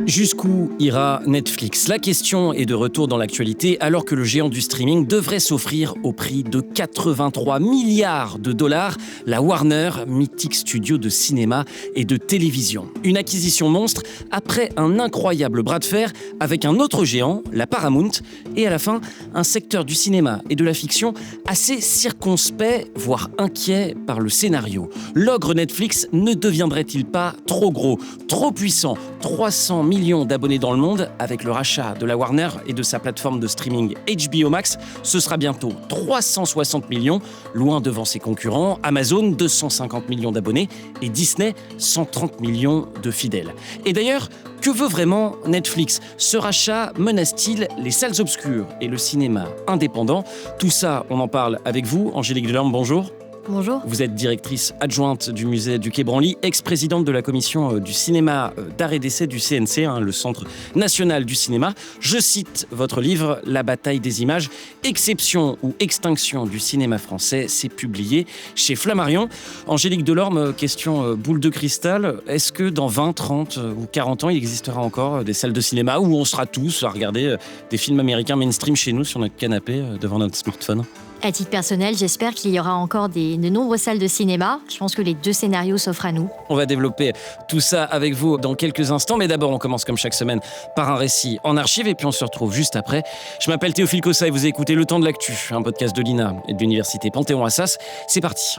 Jusqu'où ira Netflix ? La question est de retour dans l'actualité alors que le géant du streaming devrait s'offrir au prix de 83 milliards de dollars la Warner, mythique studio de cinéma et de télévision. Une acquisition monstre après un incroyable bras de fer avec un autre géant, la Paramount, et à la fin, un secteur du cinéma et de la fiction assez circonspect, voire inquiet par le scénario. L'ogre Netflix ne deviendrait-il pas trop gros, trop puissant ? 300 millions d'abonnés dans le monde avec le rachat de la Warner et de sa plateforme de streaming HBO Max. Ce sera bientôt 360 millions, loin devant ses concurrents. Amazon, 250 millions d'abonnés et Disney, 130 millions de fidèles. Et d'ailleurs, que veut vraiment Netflix ? Ce rachat menace-t-il les salles obscures et le cinéma indépendant ? Tout ça, on en parle avec vous. Angélique Delorme, bonjour. Bonjour. Vous êtes directrice adjointe du musée du Quai Branly, ex-présidente de la commission du cinéma d'art et d'essai du CNC, le Centre national du cinéma. Je cite votre livre « La bataille des images, exception ou extinction du cinéma français », c'est publié chez Flammarion. Angélique Delorme, question boule de cristal, est-ce que dans 20, 30 ou 40 ans, il existera encore des salles de cinéma où on sera tous à regarder des films américains mainstream chez nous sur notre canapé devant notre smartphone ? À titre personnel, j'espère qu'il y aura encore de nombreuses salles de cinéma. Je pense que les deux scénarios s'offrent à nous. On va développer tout ça avec vous dans quelques instants, mais d'abord on commence comme chaque semaine par un récit en archive et puis on se retrouve juste après. Je m'appelle Théophile Cossa et vous écoutez Le Temps de l'Actu, un podcast de l'INA et de l'Université Panthéon-Assas. C'est parti.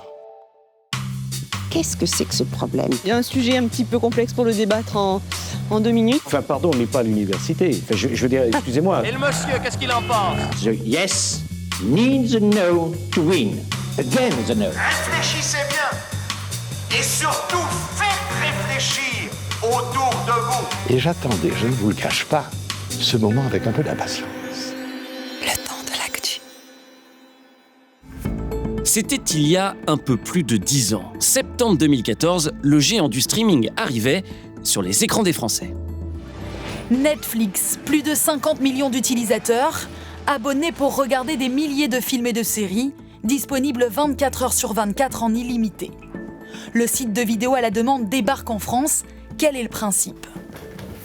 Qu'est-ce que c'est que ce problème ? Il y a un sujet un petit peu complexe pour le débattre en 2 minutes. Enfin, pardon, on n'est pas à l'université. Enfin, je veux dire, excusez-moi. Et le monsieur, qu'est-ce qu'il en pense ? Yes needs a no to win. Then the no. Réfléchissez bien. Et surtout, faites réfléchir autour de vous. Et j'attendais, je ne vous le cache pas, ce moment avec un peu d'impatience. Le temps de l'actu. C'était il y a un peu plus de 10 ans. Septembre 2014, le géant du streaming arrivait sur les écrans des Français. Netflix, plus de 50 millions d'utilisateurs, abonnés pour regarder des milliers de films et de séries, disponibles 24 heures sur 24 en illimité. Le site de vidéo à la demande débarque en France. Quel est le principe ?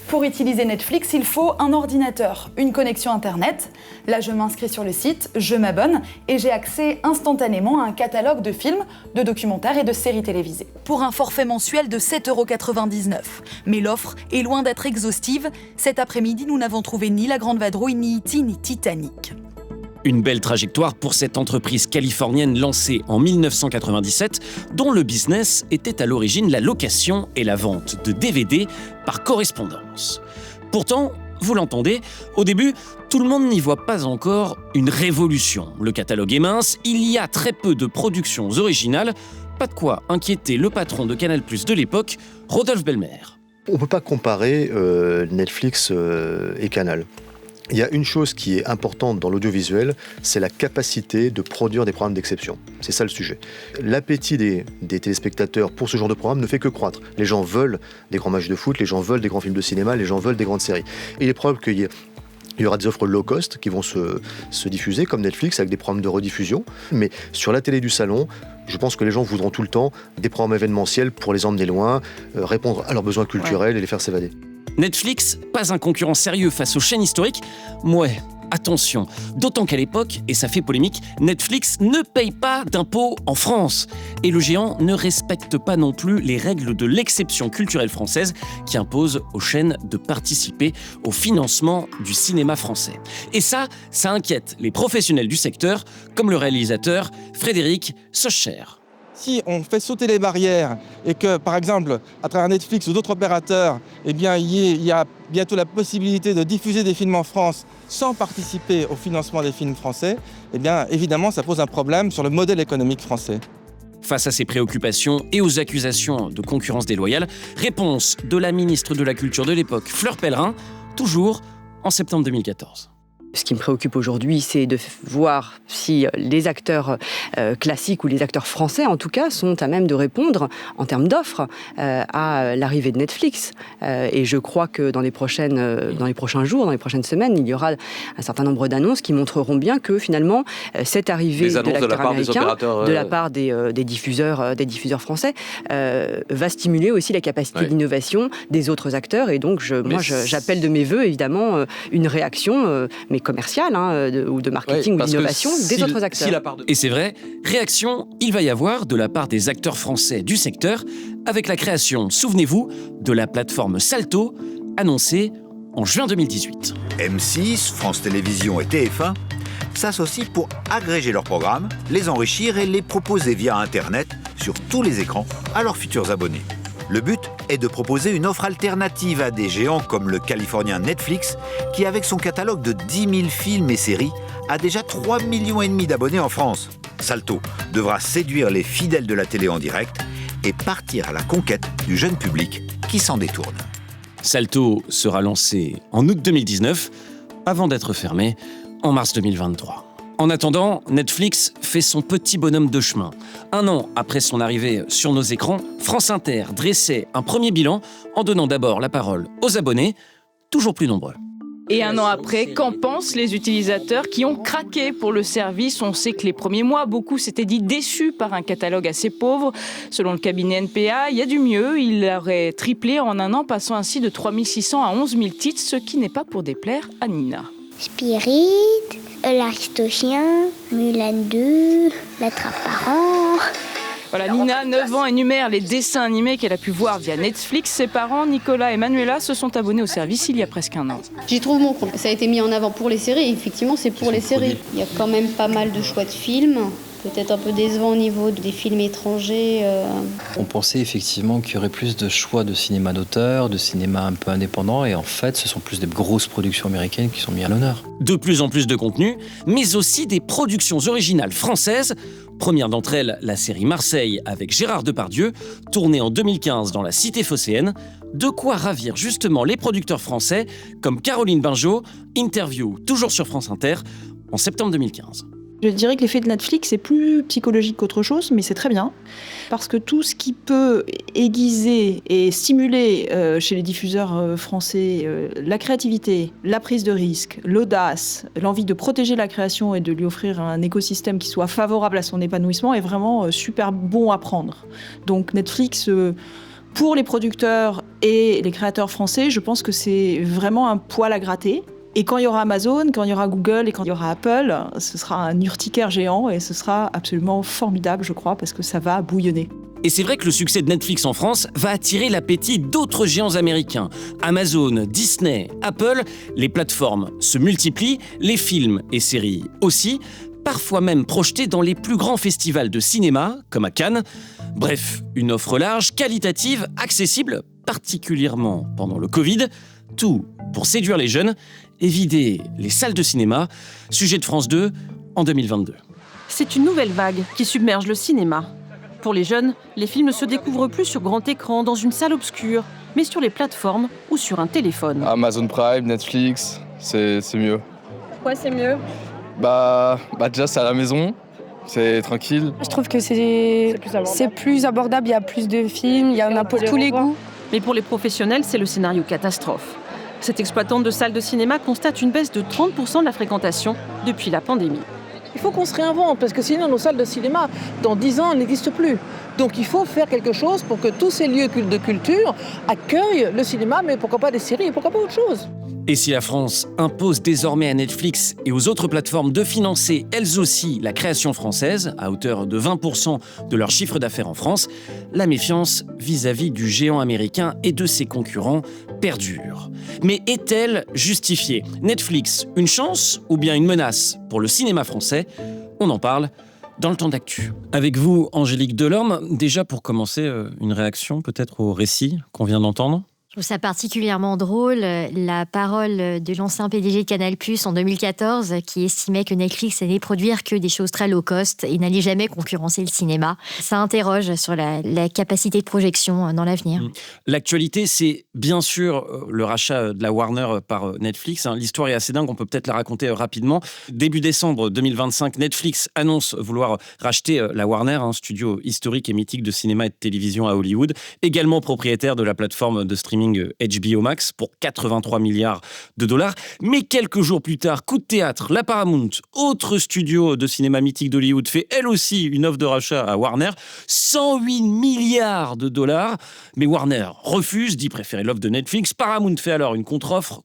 Pour utiliser Netflix, il faut un ordinateur, une connexion Internet. Là, je m'inscris sur le site, je m'abonne et j'ai accès instantanément à un catalogue de films, de documentaires et de séries télévisées. Pour un forfait mensuel de 7,99 €. Mais l'offre est loin d'être exhaustive. Cet après-midi, nous n'avons trouvé ni La Grande Vadrouille, ni E.T., ni Titanic. Une belle trajectoire pour cette entreprise californienne lancée en 1997, dont le business était à l'origine la location et la vente de DVD par correspondance. Pourtant, vous l'entendez, au début, tout le monde n'y voit pas encore une révolution. Le catalogue est mince, il y a très peu de productions originales, pas de quoi inquiéter le patron de Canal+ de l'époque, Rodolphe Belmer. On ne peut pas comparer Netflix et Canal. Il y a une chose qui est importante dans l'audiovisuel, c'est la capacité de produire des programmes d'exception. C'est ça le sujet. L'appétit des téléspectateurs pour ce genre de programme ne fait que croître. Les gens veulent des grands matchs de foot, les gens veulent des grands films de cinéma, les gens veulent des grandes séries. Et il est probable qu'il y aura des offres low cost qui vont se diffuser, comme Netflix, avec des programmes de rediffusion. Mais sur la télé du salon, je pense que les gens voudront tout le temps des programmes événementiels pour les emmener loin, répondre à leurs besoins culturels et les faire s'évader. Netflix, pas un concurrent sérieux face aux chaînes historiques ? Ouais, attention, d'autant qu'à l'époque, et ça fait polémique, Netflix ne paye pas d'impôts en France. Et le géant ne respecte pas non plus les règles de l'exception culturelle française qui impose aux chaînes de participer au financement du cinéma français. Et ça inquiète les professionnels du secteur, comme le réalisateur Frédéric Socher. Si on fait sauter les barrières et que, par exemple, à travers Netflix ou d'autres opérateurs, il y a bientôt la possibilité de diffuser des films en France sans participer au financement des films français, évidemment, ça pose un problème sur le modèle économique français. Face à ces préoccupations et aux accusations de concurrence déloyale, réponse de la ministre de la Culture de l'époque, Fleur Pellerin, toujours en septembre 2014. Ce qui me préoccupe aujourd'hui, c'est de voir si les acteurs classiques ou les acteurs français, en tout cas, sont à même de répondre en termes d'offres à l'arrivée de Netflix. Et je crois que dans les prochains jours, dans les prochaines semaines, il y aura un certain nombre d'annonces qui montreront bien que finalement, cette arrivée de l'acteur américain, de la part des diffuseurs français, va stimuler aussi la capacité d'innovation des autres acteurs. Et donc, j'appelle de mes vœux, évidemment, une réaction, mais commerciale ou de marketing ou d'innovation des autres acteurs. Et c'est vrai, réaction, il va y avoir de la part des acteurs français du secteur avec la création, souvenez-vous, de la plateforme Salto, annoncée en juin 2018. M6, France Télévisions et TF1 s'associent pour agréger leurs programmes, les enrichir et les proposer via Internet sur tous les écrans à leurs futurs abonnés. Le but est de proposer une offre alternative à des géants comme le californien Netflix, qui avec son catalogue de 10 000 films et séries, a déjà 3,5 millions d'abonnés en France. Salto devra séduire les fidèles de la télé en direct et partir à la conquête du jeune public qui s'en détourne. Salto sera lancé en août 2019, avant d'être fermé en mars 2023. En attendant, Netflix fait son petit bonhomme de chemin. 1 an après son arrivée sur nos écrans, France Inter dressait un premier bilan en donnant d'abord la parole aux abonnés, toujours plus nombreux. Et 1 an après, qu'en pensent les utilisateurs qui ont craqué pour le service? On sait que les premiers mois, beaucoup s'étaient dit déçus par un catalogue assez pauvre. Selon le cabinet NPA, il y a du mieux. Il aurait triplé en 1 an, passant ainsi de 3 600 à 11 000 titres, ce qui n'est pas pour déplaire à Nina. Spirit, l'Aristochien, Mulan 2, l'Attrape-Parent. Voilà, Nina, 9 ans, énumère les dessins animés qu'elle a pu voir via Netflix. Ses parents, Nicolas et Manuela, se sont abonnés au service il y a presque 1 an. J'y trouve mon compte. Ça a été mis en avant pour les séries, et effectivement, c'est pour les séries. Il y a quand même pas mal de choix de films. Peut-être un peu décevant au niveau des films étrangers. On pensait effectivement qu'il y aurait plus de choix de cinéma d'auteur, de cinéma un peu indépendant, et en fait, ce sont plus des grosses productions américaines qui sont mises à l'honneur. De plus en plus de contenu, mais aussi des productions originales françaises. Première d'entre elles, la série Marseille avec Gérard Depardieu, tournée en 2015 dans la cité phocéenne. De quoi ravir justement les producteurs français, comme Caroline Bingeot, interview toujours sur France Inter, en septembre 2015. Je dirais que l'effet de Netflix est plus psychologique qu'autre chose, mais c'est très bien. Parce que tout ce qui peut aiguiser et stimuler chez les diffuseurs français la créativité, la prise de risque, l'audace, l'envie de protéger la création et de lui offrir un écosystème qui soit favorable à son épanouissement est vraiment super bon à prendre. Donc Netflix, pour les producteurs et les créateurs français, je pense que c'est vraiment un poil à gratter. Et quand il y aura Amazon, quand il y aura Google et quand il y aura Apple, ce sera un urticaire géant et ce sera absolument formidable, je crois, parce que ça va bouillonner. Et c'est vrai que le succès de Netflix en France va attirer l'appétit d'autres géants américains. Amazon, Disney, Apple, les plateformes se multiplient, les films et séries aussi, parfois même projetés dans les plus grands festivals de cinéma, comme à Cannes. Bref, une offre large, qualitative, accessible, particulièrement pendant le Covid. Tout pour séduire les jeunes et vider les salles de cinéma. Sujet de France 2 en 2022. C'est une nouvelle vague qui submerge le cinéma. Pour les jeunes, les films ne se découvrent plus sur grand écran, dans une salle obscure, mais sur les plateformes ou sur un téléphone. Amazon Prime, Netflix, c'est mieux. Pourquoi c'est mieux ? Bah déjà c'est à la maison, c'est tranquille. Je trouve que c'est plus abordable, il y a plus de films, il y en a pour tous les goûts. Mais pour les professionnels, c'est le scénario catastrophe. Cette exploitante de salle de cinéma constate une baisse de 30% de la fréquentation depuis la pandémie. Il faut qu'on se réinvente, parce que sinon nos salles de cinéma, dans 10 ans, n'existent plus. Donc il faut faire quelque chose pour que tous ces lieux de culture accueillent le cinéma, mais pourquoi pas des séries, et pourquoi pas autre chose. Et si la France impose désormais à Netflix et aux autres plateformes de financer elles aussi la création française, à hauteur de 20% de leur chiffre d'affaires en France, la méfiance vis-à-vis du géant américain et de ses concurrents perdure. Mais est-elle justifiée ? Netflix, une chance ou bien une menace pour le cinéma français ? On en parle dans le temps d'actu. Avec vous, Angélique Delorme, déjà pour commencer, une réaction peut-être au récit qu'on vient d'entendre ? Je trouve ça particulièrement drôle, la parole de l'ancien PDG de Canal+ en 2014 qui estimait que Netflix allait produire que des choses très low cost et n'allait jamais concurrencer le cinéma. Ça interroge sur la capacité de projection dans l'avenir. L'actualité, c'est bien sûr le rachat de la Warner par Netflix. L'histoire est assez dingue, on peut peut-être la raconter rapidement. Début décembre 2025, Netflix annonce vouloir racheter la Warner, un studio historique et mythique de cinéma et de télévision à Hollywood, également propriétaire de la plateforme de streaming HBO Max pour 83 milliards de dollars. Mais quelques jours plus tard, coup de théâtre, la Paramount, autre studio de cinéma mythique d'Hollywood, fait elle aussi une offre de rachat à Warner, 108 milliards de dollars. Mais Warner refuse, dit préférer l'offre de Netflix. Paramount fait alors une contre-offre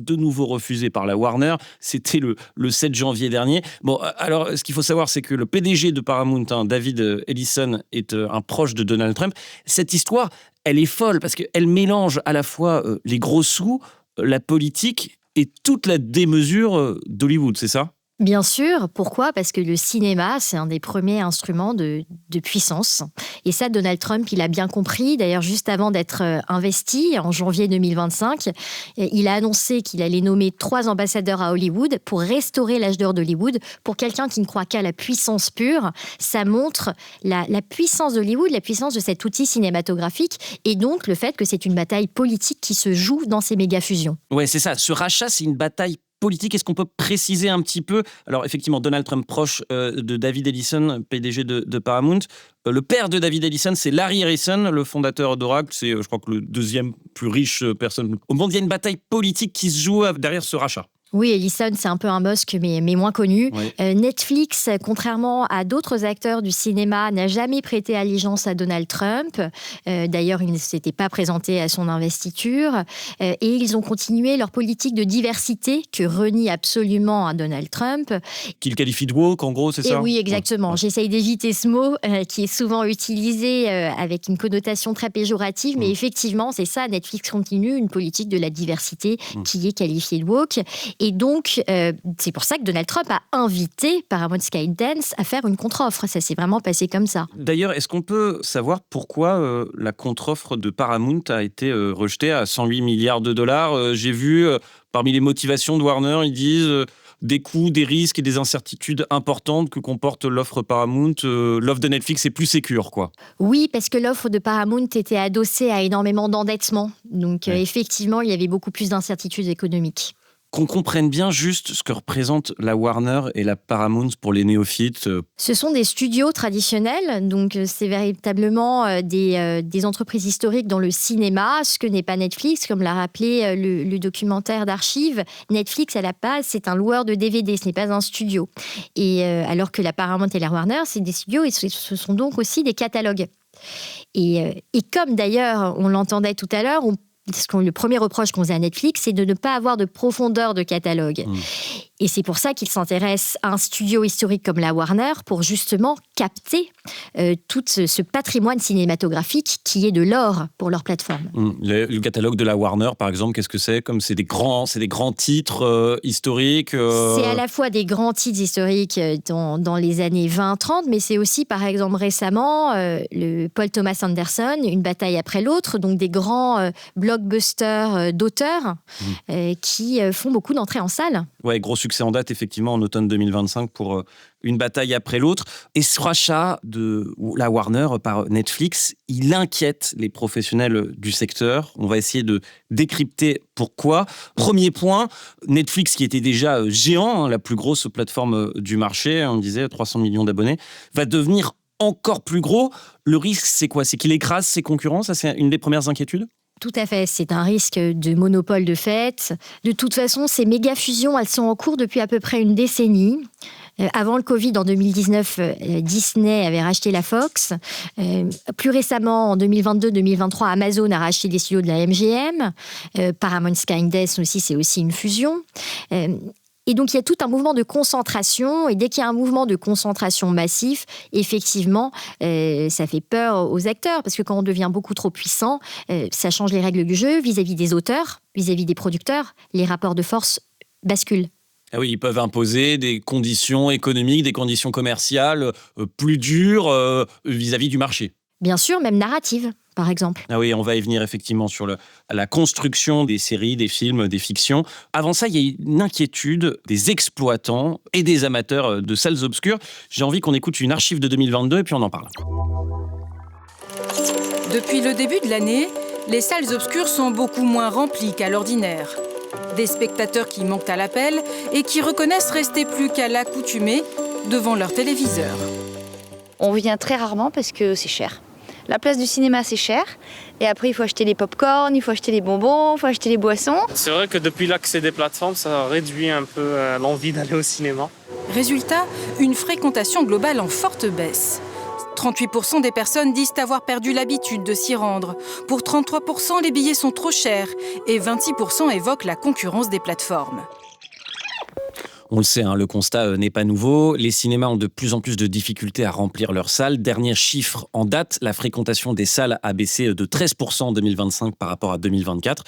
de nouveau refusée par la Warner. C'était le 7 janvier dernier. Bon, alors, ce qu'il faut savoir, c'est que le PDG de Paramount, David Ellison, est un proche de Donald Trump. Cette histoire, elle est folle parce qu'elle mélange à la fois les gros sous, la politique et toute la démesure d'Hollywood, c'est ça ? Bien sûr, pourquoi ? Parce que le cinéma, c'est un des premiers instruments de puissance. Et ça, Donald Trump, il a bien compris. D'ailleurs, juste avant d'être investi, en janvier 2025, il a annoncé qu'il allait nommer 3 ambassadeurs à Hollywood pour restaurer l'âge d'or d'Hollywood. Pour quelqu'un qui ne croit qu'à la puissance pure, ça montre la puissance d'Hollywood, la puissance de cet outil cinématographique, et donc le fait que c'est une bataille politique qui se joue dans ces méga-fusions. Ouais, c'est ça. Ce rachat, c'est une bataille politique. Est-ce qu'on peut préciser un petit peu ? Alors effectivement, Donald Trump proche de David Ellison, PDG de Paramount. Le père de David Ellison, c'est Larry Ellison, le fondateur d'Oracle. C'est, je crois, que le deuxième plus riche personne au monde. Il y a une bataille politique qui se joue derrière ce rachat. Oui, Ellison, c'est un peu un Musk, mais moins connu. Oui. Netflix, contrairement à d'autres acteurs du cinéma, n'a jamais prêté allégeance à Donald Trump. D'ailleurs, il ne s'était pas présenté à son investiture. Et ils ont continué leur politique de diversité que renie absolument à Donald Trump. Qu'il qualifie de woke, en gros, c'est ça ? Oui, exactement. Ouais. J'essaye d'éviter ce mot qui est souvent utilisé avec une connotation très péjorative. Mais effectivement, c'est ça. Netflix continue une politique de la diversité qui est qualifiée de woke. Et donc, c'est pour ça que Donald Trump a invité Paramount Skydance à faire une contre-offre. Ça s'est vraiment passé comme ça. D'ailleurs, est-ce qu'on peut savoir pourquoi la contre-offre de Paramount a été rejetée à 108 milliards de dollars ? J'ai vu, parmi les motivations de Warner, ils disent des coûts, des risques et des incertitudes importantes que comporte l'offre Paramount. L'offre de Netflix est plus sécure, quoi. Oui, parce que l'offre de Paramount était adossée à énormément d'endettement. Donc, effectivement, il y avait beaucoup plus d'incertitudes économiques. Qu'on comprenne bien juste ce que représente la Warner et la Paramount pour les néophytes. Ce sont des studios traditionnels, donc c'est véritablement des entreprises historiques dans le cinéma, ce que n'est pas Netflix, comme l'a rappelé le documentaire d'archives. Netflix, à la base, c'est un loueur de DVD, ce n'est pas un studio. Et alors que la Paramount et la Warner, c'est des studios et ce sont donc aussi des catalogues. Et comme d'ailleurs, on l'entendait tout à l'heure, le premier reproche qu'on faisait à Netflix, c'est de ne pas avoir de profondeur de catalogue. Et c'est pour ça qu'ils s'intéressent à un studio historique comme la Warner pour justement capter tout ce patrimoine cinématographique qui est de l'or pour leur plateforme. Le catalogue de la Warner, par exemple, qu'est-ce que c'est ? Comme c'est des grands titres historiques. C'est à la fois des grands titres historiques dans les années 20-30, mais c'est aussi, par exemple, récemment, le Paul Thomas Anderson, Une bataille après l'autre, donc des grands blockbusters d'auteurs qui font beaucoup d'entrées en salle. Ouais, gros succès en date, effectivement, en automne 2025 pour Une bataille après l'autre. Et ce rachat de la Warner par Netflix, il inquiète les professionnels du secteur. On va essayer de décrypter pourquoi. Premier point, Netflix, qui était déjà géant, la plus grosse plateforme du marché, on disait 300 millions d'abonnés, va devenir encore plus gros. Le risque, c'est quoi ? C'est qu'il écrase ses concurrents ? Ça, c'est une des premières inquiétudes ? Tout à fait, c'est un risque de monopole de fait. De toute façon, ces méga-fusions, elles sont en cours depuis à peu près une décennie. Avant le Covid, en 2019, Disney avait racheté la Fox. Plus récemment, en 2022-2023, Amazon a racheté des studios de la MGM. Paramount Skydance aussi, c'est aussi une fusion. Et donc, il y a tout un mouvement de concentration. Et dès qu'il y a un mouvement de concentration massif, effectivement, ça fait peur aux acteurs. Parce que quand on devient beaucoup trop puissant, ça change les règles du jeu vis-à-vis des auteurs, vis-à-vis des producteurs. Les rapports de force basculent. Ah oui, ils peuvent imposer des conditions économiques, des conditions commerciales plus dures vis-à-vis du marché. Bien sûr, même narrative. par exemple. Ah oui, on va y venir effectivement sur la construction des séries, des films, des fictions. Avant ça, il y a une inquiétude des exploitants et des amateurs de salles obscures. J'ai envie qu'on écoute une archive de 2022 et puis on en parle. Depuis le début de l'année, les salles obscures sont beaucoup moins remplies qu'à l'ordinaire. Des spectateurs qui manquent à l'appel et qui reconnaissent rester plus qu'à l'accoutumée devant leur téléviseur. On vient très rarement parce que c'est cher. La place du cinéma, c'est cher. Et après, il faut acheter les pop-corn, il faut acheter les bonbons, il faut acheter les boissons. C'est vrai que depuis l'accès des plateformes, ça réduit un peu l'envie d'aller au cinéma. Résultat, une fréquentation globale en forte baisse. 38% des personnes disent avoir perdu l'habitude de s'y rendre. Pour 33%, les billets sont trop chers. Et 26% évoquent la concurrence des plateformes. On le sait, le constat n'est pas nouveau. Les cinémas ont de plus en plus de difficultés à remplir leurs salles. Dernier chiffre en date, la fréquentation des salles a baissé de 13% en 2025 par rapport à 2024.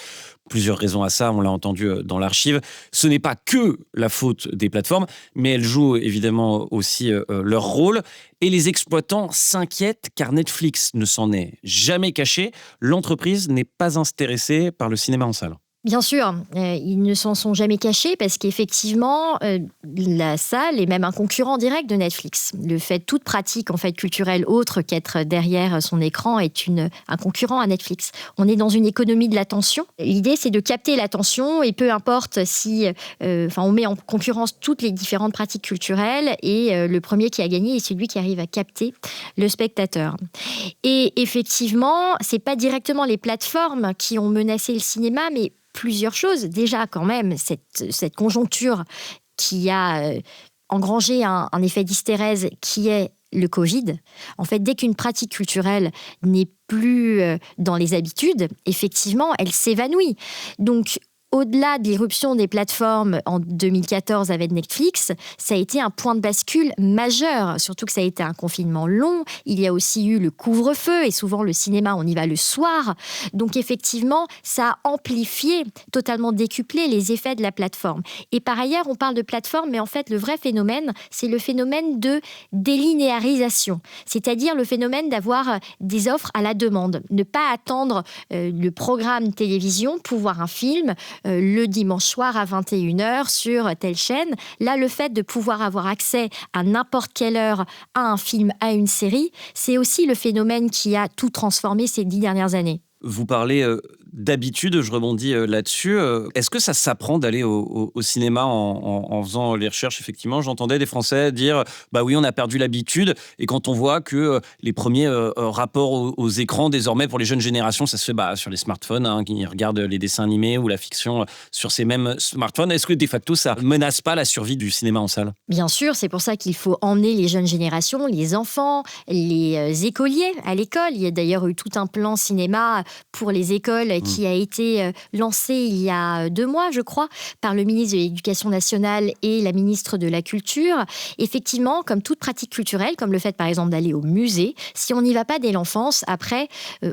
Plusieurs raisons à ça, on l'a entendu dans l'archive. Ce n'est pas que la faute des plateformes, mais elles jouent évidemment aussi leur rôle. Et les exploitants s'inquiètent car Netflix ne s'en est jamais caché. L'entreprise n'est pas intéressée par le cinéma en salle. Bien sûr, ils ne s'en sont jamais cachés parce qu'effectivement, la salle est même un concurrent direct de Netflix. Le fait, toute pratique en fait culturelle autre qu'être derrière son écran est un concurrent à Netflix. On est dans une économie de l'attention. L'idée, c'est de capter l'attention et peu importe si, on met en concurrence toutes les différentes pratiques culturelles et le premier qui a gagné est celui qui arrive à capter le spectateur. Et effectivement, c'est pas directement les plateformes qui ont menacé le cinéma, mais plusieurs choses. Déjà, quand même, cette conjoncture qui a engrangé un effet d'hystérèse qui est le Covid. En fait, dès qu'une pratique culturelle n'est plus dans les habitudes, effectivement, elle s'évanouit. Donc, au-delà de l'irruption des plateformes en 2014 avec Netflix, ça a été un point de bascule majeur, surtout que ça a été un confinement long. Il y a aussi eu le couvre-feu et souvent le cinéma, on y va le soir. Donc effectivement, ça a amplifié, totalement décuplé les effets de la plateforme. Et par ailleurs, on parle de plateforme, mais en fait, le vrai phénomène, c'est le phénomène de délinéarisation, c'est-à-dire le phénomène d'avoir des offres à la demande. Ne pas attendre le programme télévision pour voir un film le dimanche soir à 21h sur telle chaîne. Là, le fait de pouvoir avoir accès à n'importe quelle heure à un film, à une série, c'est aussi le phénomène qui a tout transformé ces 10 dernières années. Vous parlez d'habitude, je rebondis là-dessus. Est-ce que ça s'apprend d'aller au cinéma en faisant les recherches? Effectivement, j'entendais des Français dire « bah oui, on a perdu l'habitude ». Et quand on voit que les premiers rapports aux écrans, désormais, pour les jeunes générations, ça se fait sur les smartphones, qui regardent les dessins animés ou la fiction sur ces mêmes smartphones. Est-ce que, de facto, ça menace pas la survie du cinéma en salle? Bien sûr, c'est pour ça qu'il faut emmener les jeunes générations, les enfants, les écoliers à l'école. Il y a d'ailleurs eu tout un plan cinéma pour les écoles qui a été lancé il y a 2 mois, je crois, par le ministre de l'Éducation nationale et la ministre de la Culture. Effectivement, comme toute pratique culturelle, comme le fait par exemple d'aller au musée, si on n'y va pas dès l'enfance, après,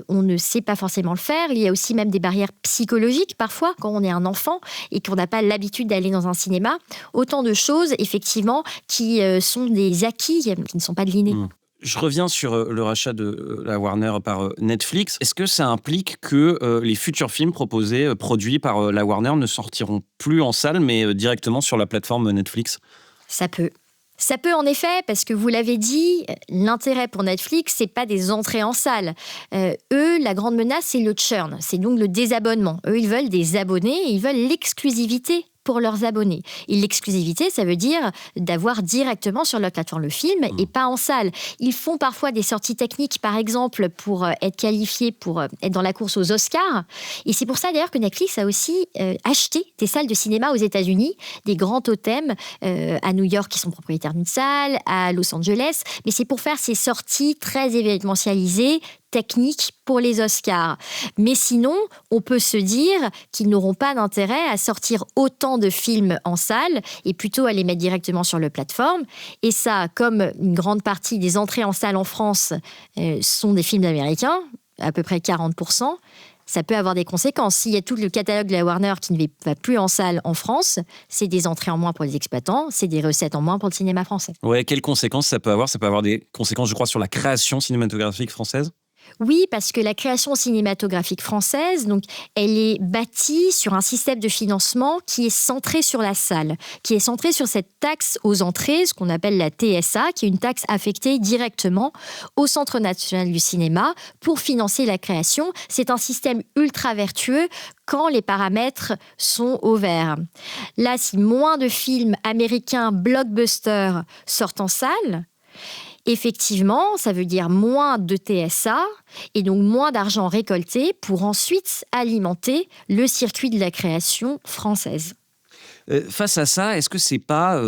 on ne sait pas forcément le faire. Il y a aussi même des barrières psychologiques parfois quand on est un enfant et qu'on n'a pas l'habitude d'aller dans un cinéma. Autant de choses, effectivement, qui sont des acquis, qui ne sont pas de l'inné. Je reviens sur le rachat de la Warner par Netflix. Est-ce que ça implique que les futurs films produits par la Warner ne sortiront plus en salle, mais directement sur la plateforme Netflix? Ça peut. Ça peut en effet, parce que vous l'avez dit, l'intérêt pour Netflix, c'est pas des entrées en salle. Eux, la grande menace, c'est le churn, c'est donc le désabonnement. Eux, ils veulent des abonnés, ils veulent l'exclusivité pour leurs abonnés. Et l'exclusivité, ça veut dire d'avoir directement sur leur plateforme le film et pas en salle. Ils font parfois des sorties techniques, par exemple, pour être qualifiés, pour être dans la course aux Oscars. Et c'est pour ça, d'ailleurs, que Netflix a aussi acheté des salles de cinéma aux États-Unis, des grands totems à New York qui sont propriétaires d'une salle, à Los Angeles. Mais c'est pour faire ces sorties très événementialisées, technique pour les Oscars. Mais sinon, on peut se dire qu'ils n'auront pas d'intérêt à sortir autant de films en salle et plutôt à les mettre directement sur leur plateforme. Et ça, comme une grande partie des entrées en salle en France sont des films américains, à peu près 40%, ça peut avoir des conséquences. S'il y a tout le catalogue de la Warner qui ne va plus en salle en France, c'est des entrées en moins pour les exploitants, c'est des recettes en moins pour le cinéma français. Ouais, quelles conséquences ça peut avoir? Ça peut avoir des conséquences, je crois, sur la création cinématographique française? Oui, parce que la création cinématographique française, donc, elle est bâtie sur un système de financement qui est centré sur la salle, qui est centré sur cette taxe aux entrées, ce qu'on appelle la TSA, qui est une taxe affectée directement au Centre national du cinéma pour financer la création. C'est un système ultra vertueux quand les paramètres sont au vert. Là, si moins de films américains blockbusters sortent en salle, effectivement, ça veut dire moins de TSA et donc moins d'argent récolté pour ensuite alimenter le circuit de la création française. Face à ça, est-ce que c'est pas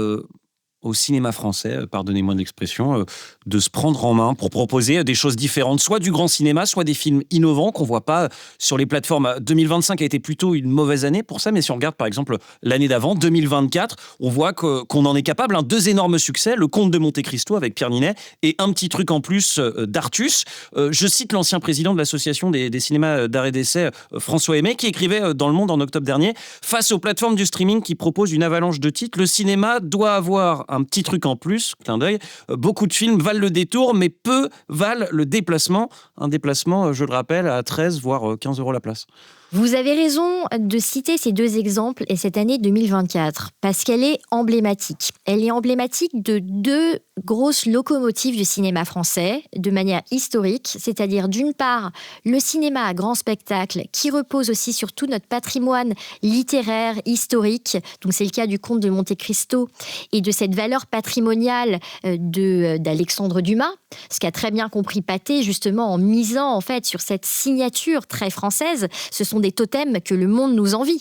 au cinéma français, pardonnez-moi de l'expression, de se prendre en main pour proposer des choses différentes, soit du grand cinéma, soit des films innovants qu'on ne voit pas sur les plateformes. 2025 a été plutôt une mauvaise année pour ça, mais si on regarde par exemple l'année d'avant, 2024, on voit qu'on en est capable. 2 énormes succès, Le Comte de Monte Cristo avec Pierre Ninet et un petit truc en plus d'Artus. Je cite l'ancien président de l'association des cinémas d'art et d'essai, François Aimé, qui écrivait dans Le Monde en octobre dernier: face aux plateformes du streaming qui proposent une avalanche de titres, le cinéma doit avoir un petit truc en plus, clin d'œil. Beaucoup de films valent le détour, mais peu valent le déplacement. Un déplacement, je le rappelle, à 13 voire 15 € la place. Vous avez raison de citer ces 2 exemples et cette année 2024, parce qu'elle est emblématique. Elle est emblématique de 2 grosses locomotives du cinéma français, de manière historique, c'est-à-dire d'une part le cinéma à grand spectacle, qui repose aussi sur tout notre patrimoine littéraire, historique, donc c'est le cas du Comte de Monte Cristo, et de cette valeur patrimoniale d'Alexandre Dumas, ce qu'a très bien compris Pathé, justement en misant en fait sur cette signature très française. Ce sont des totems que le monde nous envie.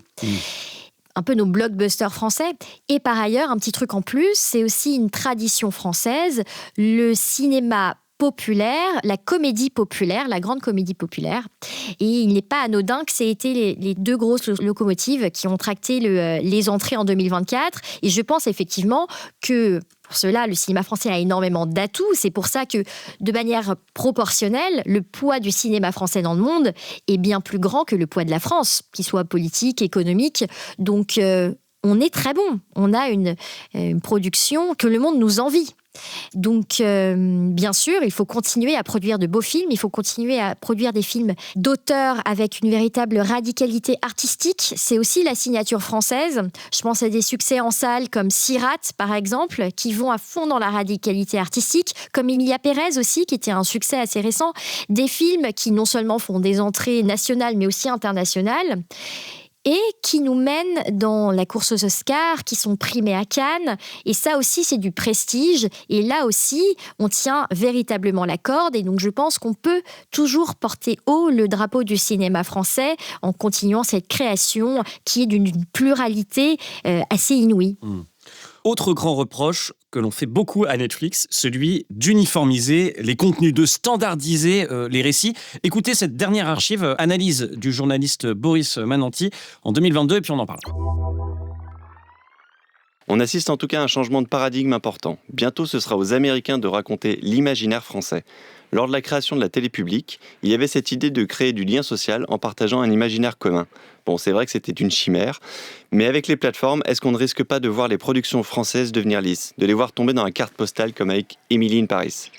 Un peu nos blockbusters français. Et par ailleurs, un petit truc en plus, c'est aussi une tradition française, le cinéma populaire, la comédie populaire, la grande comédie populaire. Et il n'est pas anodin que c'est été les 2 grosses locomotives qui ont tracté les entrées en 2024. Et je pense effectivement que pour cela, le cinéma français a énormément d'atouts. C'est pour ça que, de manière proportionnelle, le poids du cinéma français dans le monde est bien plus grand que le poids de la France, qu'il soit politique, économique. Donc, on est très bon. On a une production que le monde nous envie. Donc, bien sûr, il faut continuer à produire de beaux films, il faut continuer à produire des films d'auteurs avec une véritable radicalité artistique. C'est aussi la signature française. Je pense à des succès en salle comme Sirat, par exemple, qui vont à fond dans la radicalité artistique, comme Emilia Pérez aussi, qui était un succès assez récent. Des films qui non seulement font des entrées nationales, mais aussi internationales, et qui nous mènent dans la course aux Oscars, qui sont primés à Cannes. Et ça aussi, c'est du prestige. Et là aussi, on tient véritablement la corde. Et donc, je pense qu'on peut toujours porter haut le drapeau du cinéma français en continuant cette création qui est d'une pluralité assez inouïe. Autre grand reproche que l'on fait beaucoup à Netflix, celui d'uniformiser les contenus, de standardiser les récits. Écoutez cette dernière archive, analyse du journaliste Boris Mananti en 2022, et puis on en parle. On assiste en tout cas à un changement de paradigme important. Bientôt, ce sera aux Américains de raconter l'imaginaire français. Lors de la création de la télé publique, il y avait cette idée de créer du lien social en partageant un imaginaire commun. Bon, c'est vrai que c'était une chimère, mais avec les plateformes, est-ce qu'on ne risque pas de voir les productions françaises devenir lisses, de les voir tomber dans la carte postale comme avec Emily in Paris ?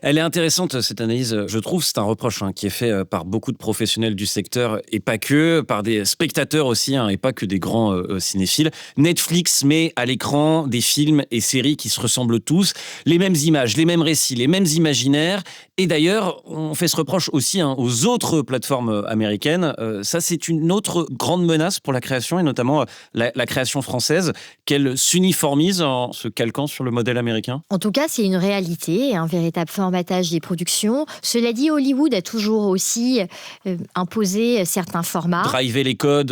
Elle est intéressante, cette analyse, je trouve. C'est un reproche qui est fait par beaucoup de professionnels du secteur et pas que, par des spectateurs aussi, et pas que des grands cinéphiles. Netflix met à l'écran des films et séries qui se ressemblent tous, les mêmes images, les mêmes récits, les mêmes imaginaires. Et d'ailleurs, on fait ce reproche aussi aux autres plateformes américaines. Ça, c'est une autre grande menace pour la création, et notamment la création française, qu'elle s'uniformise en se calquant sur le modèle américain. En tout cas, c'est une réalité, un véritable formatage des productions. Cela dit, Hollywood a toujours aussi imposé certains formats. Driver les codes,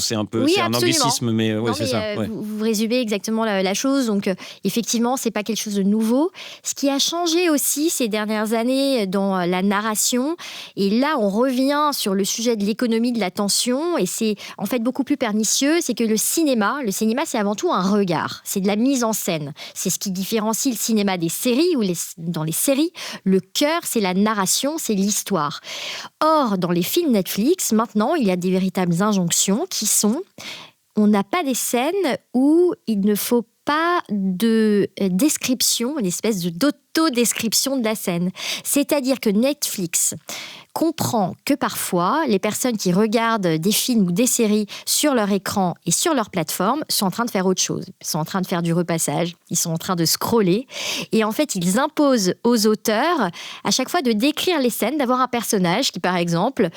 c'est un peu, oui, c'est absolument. Un anglicisme, mais oui, c'est ça. Ouais. Vous résumez exactement la chose. Donc, effectivement, c'est pas quelque chose de nouveau. Ce qui a changé aussi ces dernières années dans la narration, et là, on revient sur le sujet de l'économie de l'attention, et c'est en fait beaucoup plus pernicieux, c'est que le cinéma, c'est avant tout un regard. C'est de la mise en scène. C'est ce qui différencie le cinéma des séries, ou dans les séries, le cœur, c'est la narration, c'est l'histoire. Or, dans les films Netflix, maintenant, il y a des véritables injonctions qui sont: on n'a pas des scènes où il ne faut pas de description, une espèce d'autodescription de la scène. C'est-à-dire que Netflix comprend que parfois, les personnes qui regardent des films ou des séries sur leur écran et sur leur plateforme sont en train de faire autre chose. Ils sont en train de faire du repassage, ils sont en train de scroller. Et en fait, ils imposent aux auteurs, à chaque fois, de décrire les scènes, d'avoir un personnage qui, par exemple,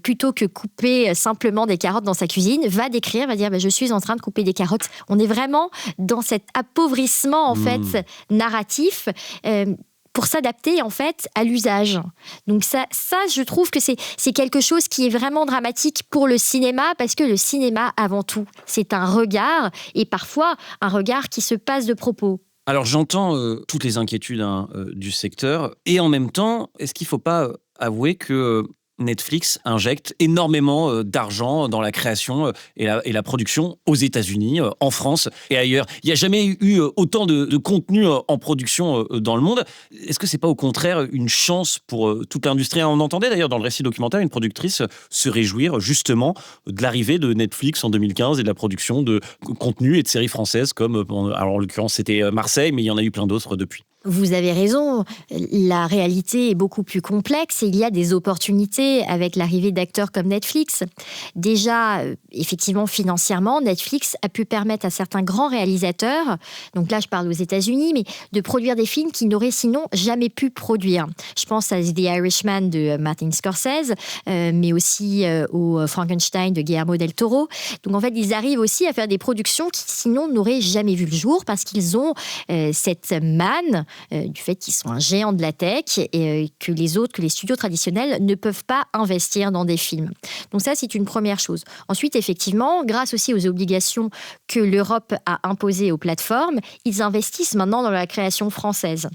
plutôt que couper simplement des carottes dans sa cuisine, va décrire, va dire « je suis en train de couper des carottes ». On est vraiment dans cet appauvrissement, en fait, narratif, pour s'adapter en fait à l'usage. Donc ça, je trouve que c'est quelque chose qui est vraiment dramatique pour le cinéma, parce que le cinéma, avant tout, c'est un regard, et parfois un regard qui se passe de propos. Alors j'entends toutes les inquiétudes du secteur, et en même temps, est-ce qu'il ne faut pas avouer que Netflix injecte énormément d'argent dans la création et la production aux États-Unis, en France et ailleurs. Il n'y a jamais eu autant de contenu en production dans le monde. Est-ce que c'est pas au contraire une chance pour toute l'industrie ? On entendait d'ailleurs dans le récit documentaire une productrice se réjouir justement de l'arrivée de Netflix en 2015 et de la production de contenu et de séries françaises comme, alors en l'occurrence c'était Marseille, mais il y en a eu plein d'autres depuis. Vous avez raison, la réalité est beaucoup plus complexe et il y a des opportunités avec l'arrivée d'acteurs comme Netflix. Déjà, effectivement, financièrement, Netflix a pu permettre à certains grands réalisateurs, donc là je parle aux États-Unis, mais de produire des films qu'ils n'auraient sinon jamais pu produire. Je pense à The Irishman de Martin Scorsese, mais aussi au Frankenstein de Guillermo del Toro. Donc en fait, ils arrivent aussi à faire des productions qui sinon n'auraient jamais vu le jour parce qu'ils ont cette manne du fait qu'ils sont un géant de la tech et que les studios traditionnels ne peuvent pas investir dans des films. Donc ça, c'est une première chose. Ensuite, effectivement, grâce aussi aux obligations que l'Europe a imposées aux plateformes, ils investissent maintenant dans la création française.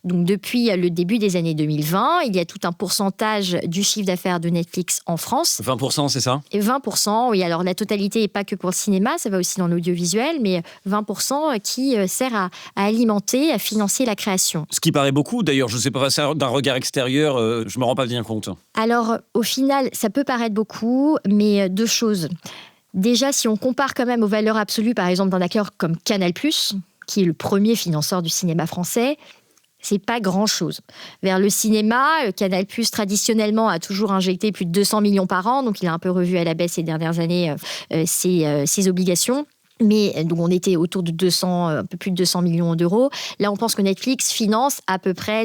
Donc depuis le début des années 2020, il y a tout un pourcentage du chiffre d'affaires de Netflix en France. 20%, c'est ça ? Et 20%, oui. Alors la totalité n'est pas que pour le cinéma, ça va aussi dans l'audiovisuel, mais 20% qui sert à alimenter, à financer la création. Ce qui paraît beaucoup, d'ailleurs, je ne sais pas, d'un regard extérieur, je ne me rends pas bien compte. Alors, au final, ça peut paraître beaucoup, mais deux choses. Déjà, si on compare quand même aux valeurs absolues, par exemple, d'un acteur comme Canal+, qui est le premier financeur du cinéma français, c'est pas grand-chose. Vers le cinéma, Canal+, traditionnellement, a toujours injecté plus de 200 millions par an, donc il a un peu revu à la baisse ces dernières années ses obligations. Mais donc on était autour de un peu plus de 200 millions d'euros. Là, on pense que Netflix finance à peu près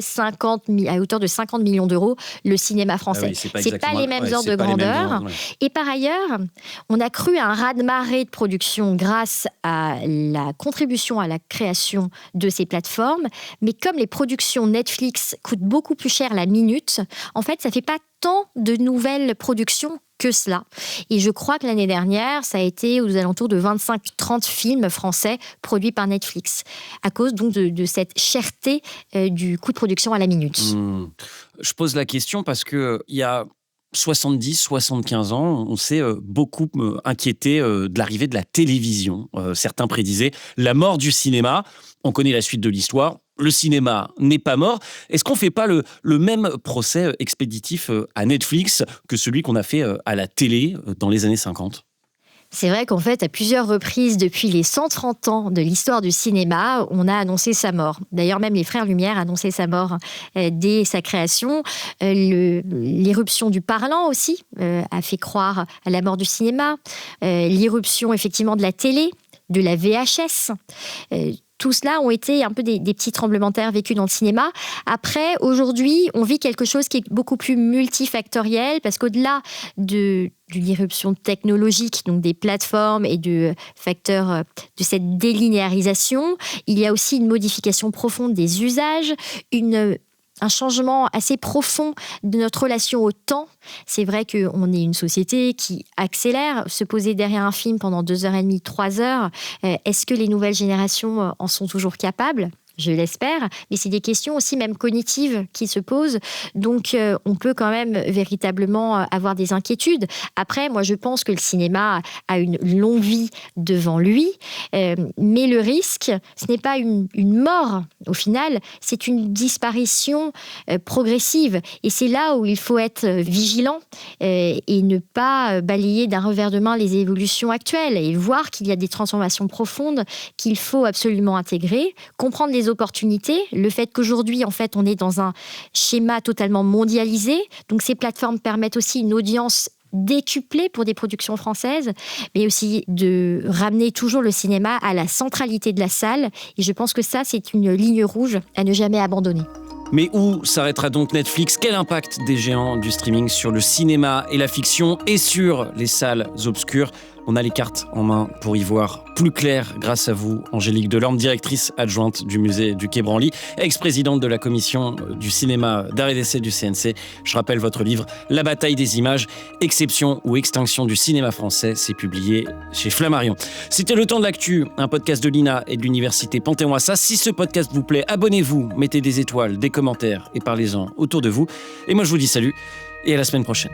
à hauteur de 50 millions d'euros le cinéma français. Ah oui, c'est pas les mêmes ordres de grandeur. Et par ailleurs, on a cru à un raz-de-marée de production grâce à la contribution à la création de ces plateformes. Mais comme les productions Netflix coûtent beaucoup plus cher la minute, en fait, ça fait pas tant de nouvelles productions que cela. Et je crois que l'année dernière, ça a été aux alentours de 25-30 films français produits par Netflix, à cause donc de cette cherté du coût de production à la minute. Je pose la question parce qu'il y a 70-75 ans, on s'est beaucoup inquiété de l'arrivée de la télévision. Certains prédisaient la mort du cinéma. On connaît la suite de l'histoire. Le cinéma n'est pas mort. Est-ce qu'on ne fait pas le même procès expéditif à Netflix que celui qu'on a fait à la télé dans les années 50 ? C'est vrai qu'en fait, à plusieurs reprises, depuis les 130 ans de l'histoire du cinéma, on a annoncé sa mort. D'ailleurs, même les frères Lumière annonçaient sa mort dès sa création. L'irruption du parlant aussi a fait croire à la mort du cinéma. L'irruption, effectivement, de la télé, de la VHS. Tout cela ont été un peu des petits tremblements de terre vécus dans le cinéma. Après, aujourd'hui, on vit quelque chose qui est beaucoup plus multifactoriel parce qu'au-delà d'une irruption technologique, donc des plateformes et de facteurs de cette délinéarisation, il y a aussi une modification profonde des usages, un changement assez profond de notre relation au temps. C'est vrai qu'on est une société qui accélère. Se poser derrière un film pendant 2h30, 3 heures, est-ce que les nouvelles générations en sont toujours capables ? je l'espère, mais c'est des questions aussi même cognitives qui se posent. Donc, on peut quand même véritablement avoir des inquiétudes. Après, moi, je pense que le cinéma a une longue vie devant lui, mais le risque, ce n'est pas une mort, au final, c'est une disparition progressive. Et c'est là où il faut être vigilant et ne pas balayer d'un revers de main les évolutions actuelles et voir qu'il y a des transformations profondes qu'il faut absolument intégrer, comprendre les opportunités, le fait qu'aujourd'hui, en fait, on est dans un schéma totalement mondialisé. Donc, ces plateformes permettent aussi une audience décuplée pour des productions françaises, mais aussi de ramener toujours le cinéma à la centralité de la salle. Et je pense que ça, c'est une ligne rouge à ne jamais abandonner. Mais où s'arrêtera donc Netflix ? Quel impact des géants du streaming sur le cinéma et la fiction et sur les salles obscures ? On a les cartes en main pour y voir plus clair grâce à vous, Angélique Delorme, directrice adjointe du musée du Quai Branly, ex-présidente de la commission du cinéma d'art et d'essai du CNC. Je rappelle votre livre « La bataille des images, exception ou extinction du cinéma français », c'est publié chez Flammarion. C'était Le Temps de l'Actu, un podcast de l'INA et de l'Université Panthéon-Assas. Si ce podcast vous plaît, abonnez-vous, mettez des étoiles, des commentaires et parlez-en autour de vous. Et moi je vous dis salut et à la semaine prochaine.